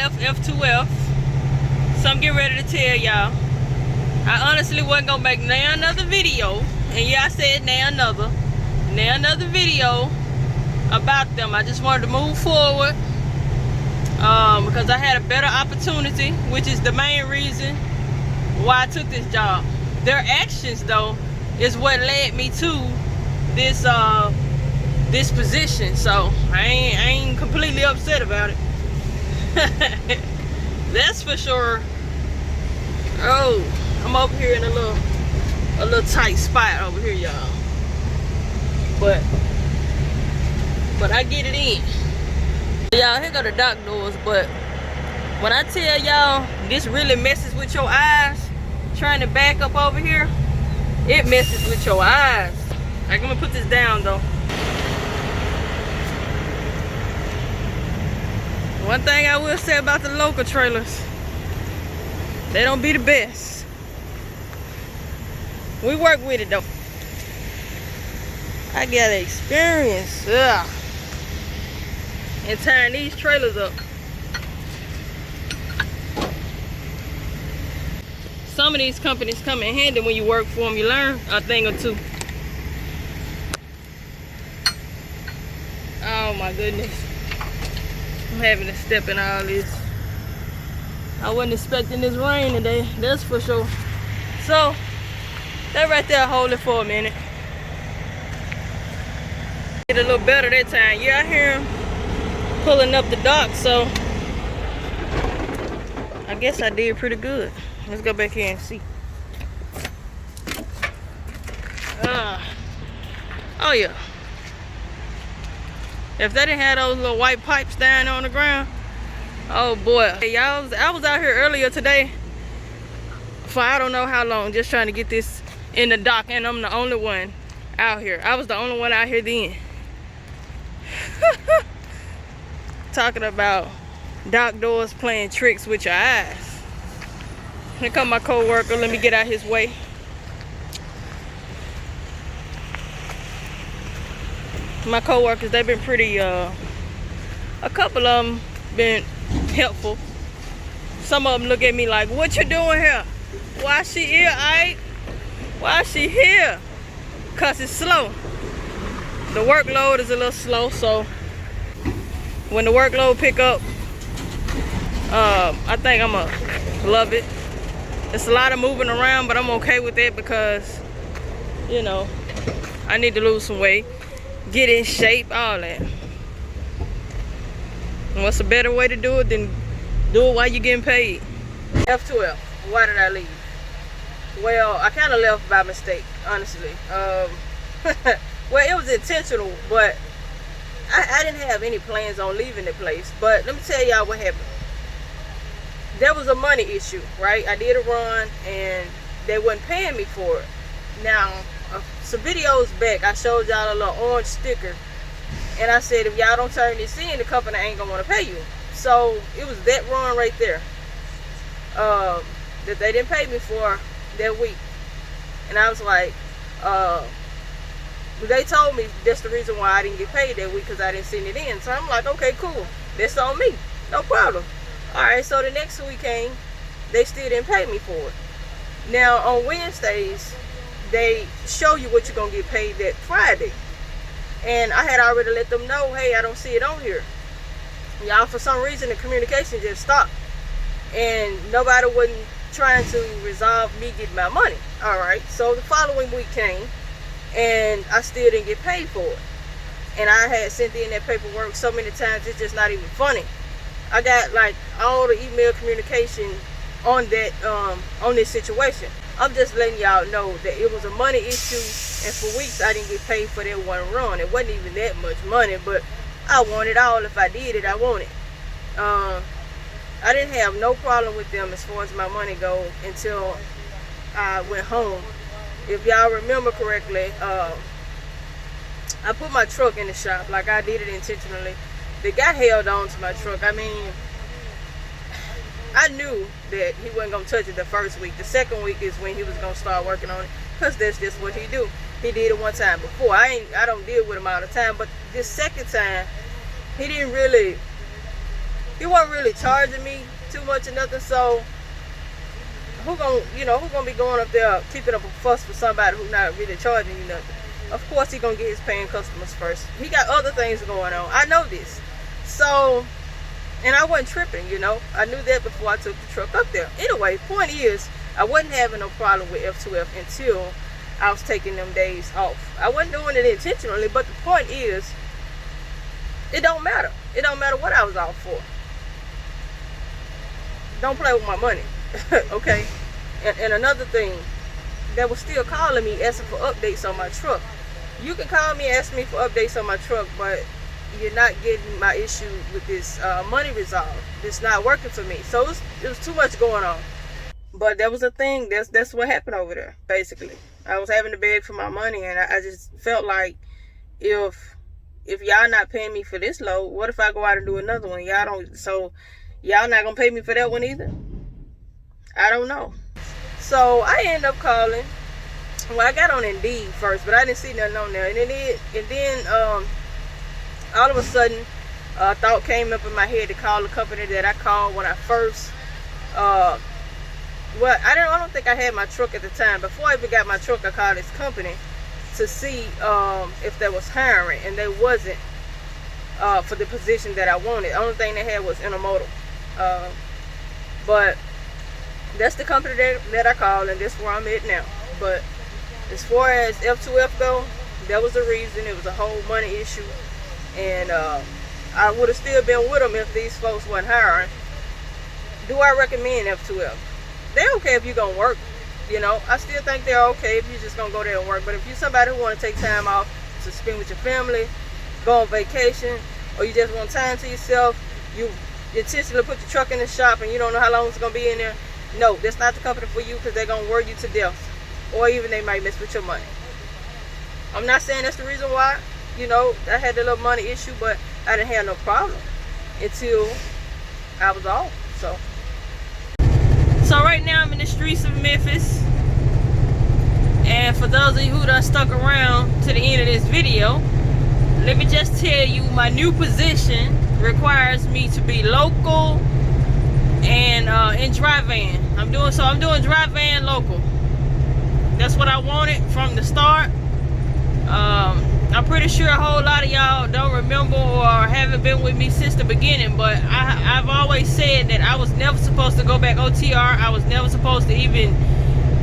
left F2F, so I'm getting ready to tell y'all. I honestly wasn't gonna make now another video, and yeah, I said now another video about them. I just wanted to move forward because I had a better opportunity, which is the main reason why I took this job. Their actions, though, is what led me to this this position. So I ain't completely upset about it. That's for sure. Oh, I'm over here in a little tight spot over here, y'all. But I get it in. Y'all, here go the dock doors. But when I tell y'all this really messes with your eyes, trying to back up over here, it messes with your eyes. Like, I'm gonna put this down though. One thing I will say about the local trailers, they don't be the best. We work with it though. I got experience in tying these trailers up. Some of these companies come in handy when you work for them. You learn a thing or two. Oh my goodness. I'm having to step in all this. I wasn't expecting this rain today, that's for sure. So, that right there, hold it for a minute. Get a little better that time. Yeah, I hear him pulling up the dock, so I guess I did pretty good. Let's go back here and see. Oh yeah. If they didn't have those little white pipes down on the ground, oh boy. Hey, y'all, I was out here earlier today for I don't know how long, just trying to get this in the dock, and I'm the only one out here. I was the only one out here then. Talking about dock doors playing tricks with your eyes. Here come my co-worker. Let me get out his way. My co-workers, they've been pretty, a couple of them been helpful. Some of them look at me like, what you doing here? Why she here, Ike? Why she here? Cause it's slow. The workload is a little slow, so when the workload pick up, I think I'm gonna love it. It's a lot of moving around, but I'm okay with it because, you know, I need to lose some weight, get in shape, all that. And what's a better way to do it than do it while you're getting paid? F2F, why did I leave? Well, I kind of left by mistake, honestly. Well, it was intentional, but I didn't have any plans on leaving the place. But let me tell y'all what happened. There was a money issue, right? I did a run and they wasn't paying me for it. Now, some videos back, I showed y'all a little orange sticker, and I said, if y'all don't turn this in, the company ain't gonna want to pay you. So it was that run right there that they didn't pay me for that week. And I was like, they told me that's the reason why I didn't get paid that week, because I didn't send it in. So I'm like, okay, cool, that's on me, no problem. All right, so the next week came, they still didn't pay me for it. Now on Wednesdays, they show you what you're gonna get paid that Friday, and I had already let them know, hey, I don't see it on here. Y'all, for some reason the communication just stopped, and nobody wasn't trying to resolve me getting my money. All right, so the following week came, and I still didn't get paid for it, and I had sent in that paperwork so many times it's just not even funny. I got like all the email communication on that on this situation. I'm just letting y'all know that it was a money issue, and for weeks I didn't get paid for that one run. It wasn't even that much money, but I want it all. If I did it, I want it. I didn't have no problem with them as far as my money go until I went home. If y'all remember correctly, I put my truck in the shop, like I did it intentionally. The guy held on to my truck. I mean, I knew that he wasn't gonna touch it the first week. The second week is when he was gonna start working on it, because that's just what he do. He did it one time before. I don't deal with him all the time, but this second time he didn't really he wasn't really charging me too much or nothing. So who gonna be going up there keeping up a fuss for somebody who's not really charging you nothing? Of course he gonna get his paying customers first. He got other things going on. I know this. So, and I wasn't tripping, I knew that before I took the truck up there. Anyway, point is, I wasn't having no problem with F2F until I was taking them days off. I wasn't doing it intentionally, but the point is, it don't matter. It don't matter what I was off for. Don't play with my money. Okay? And another thing, they were still calling me asking for updates on my truck. You can call me and ask me for updates on my truck, but you're not getting my issue with this money resolved. It's not working for me. So it was too much going on. But that was a thing. That's what happened over there, basically. I was having to beg for my money, and I just felt like if y'all not paying me for this load, what if I go out and do another one? So y'all not gonna pay me for that one either? I don't know. So I ended up calling. Well, I got on Indeed first, but I didn't see nothing on there. And then all of a sudden, a thought came up in my head to call the company that I called when I first. Well, I don't think I had my truck at the time. Before I even got my truck, I called this company to see if they was hiring, and they wasn't for the position that I wanted. The only thing they had was intermodal. But that's the company that I called, and that's where I'm at now. But as far as F2F go, that was the reason. It was a whole money issue, and I would have still been with them if these folks weren't hiring. Do I recommend F2F? They're okay if you're gonna work. I still think they're okay if you're just gonna go there and work. But if you're somebody who want to take time off to spend with your family, go on vacation, or you just want time to yourself, you intentionally put your truck in the shop and you don't know how long it's gonna be in there, no, that's not the company for you, because they're gonna work you to death, or even they might mess with your money. I'm not saying that's the reason why, I had a little money issue, but I didn't have no problem until I was off. So right now I'm in the streets of Memphis, and for those of you who done stuck around to the end of this video, let me just tell you, my new position requires me to be local and in dry van. I'm doing dry van local. That's what I wanted from the start. I'm pretty sure a whole lot of y'all don't remember or haven't been with me since the beginning, but I've always said that I was never supposed to go back OTR. I was never supposed to even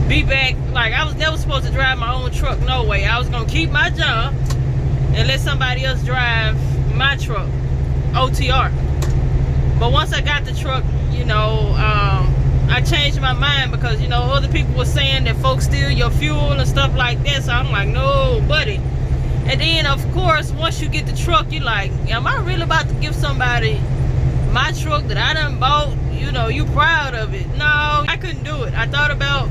be back. Like, I was never supposed to drive my own truck, no way. I was gonna keep my job and let somebody else drive my truck, OTR. But once I got the truck, I changed my mind, because other people were saying that folks steal your fuel and stuff like that. So I'm like, no, buddy. And then, of course, once you get the truck, you're like, am I really about to give somebody my truck that I done bought? You proud of it? No, I couldn't do it. I thought about,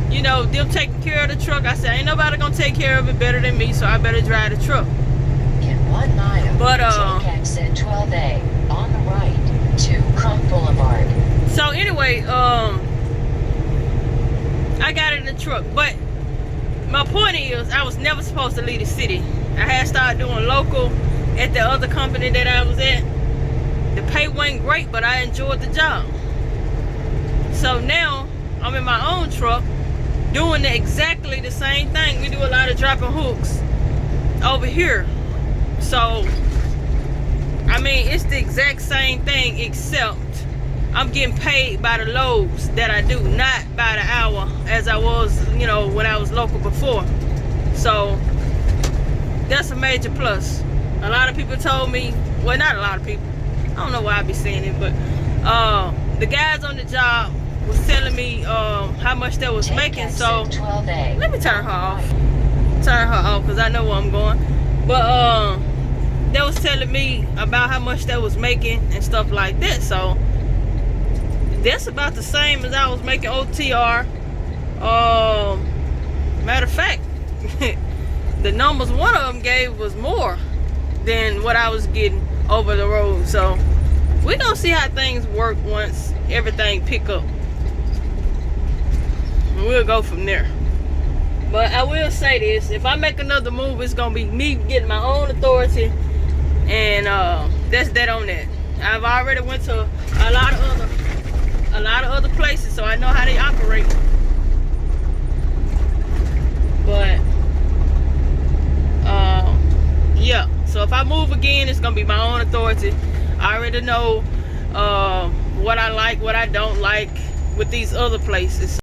them taking care of the truck. I said, ain't nobody gonna take care of it better than me, so I better drive the truck. In 1 mile, but take exit 12A on the right to Crump Boulevard. So anyway, I got in the truck, but my point is, I was never supposed to leave the city. I had started doing local at the other company that I was at. The pay wasn't great, but I enjoyed the job. So now I'm in my own truck doing exactly the same thing. We do a lot of dropping hooks over here. So, I mean, it's the exact same thing, except I'm getting paid by the loads that I do, not by the hour as I was, when I was local before. So that's a major plus. A lot of people told me, well, not a lot of people, I don't know why I be saying it, but the guys on the job was telling me how much they was making. So let me turn her off. Because I know where I'm going. But they was telling me about how much they was making and stuff like that. So that's about the same as I was making OTR. Matter of fact, the numbers one of them gave was more than what I was getting over the road. So we're gonna see how things work once everything pick up, and we'll go from there. But I will say this, if I make another move, it's gonna be me getting my own authority, and that's that on that. I've already went to a lot of other places, so I know how they operate. But yeah, so if I move again, it's gonna be my own authority. I already know what I like, what I don't like with these other places.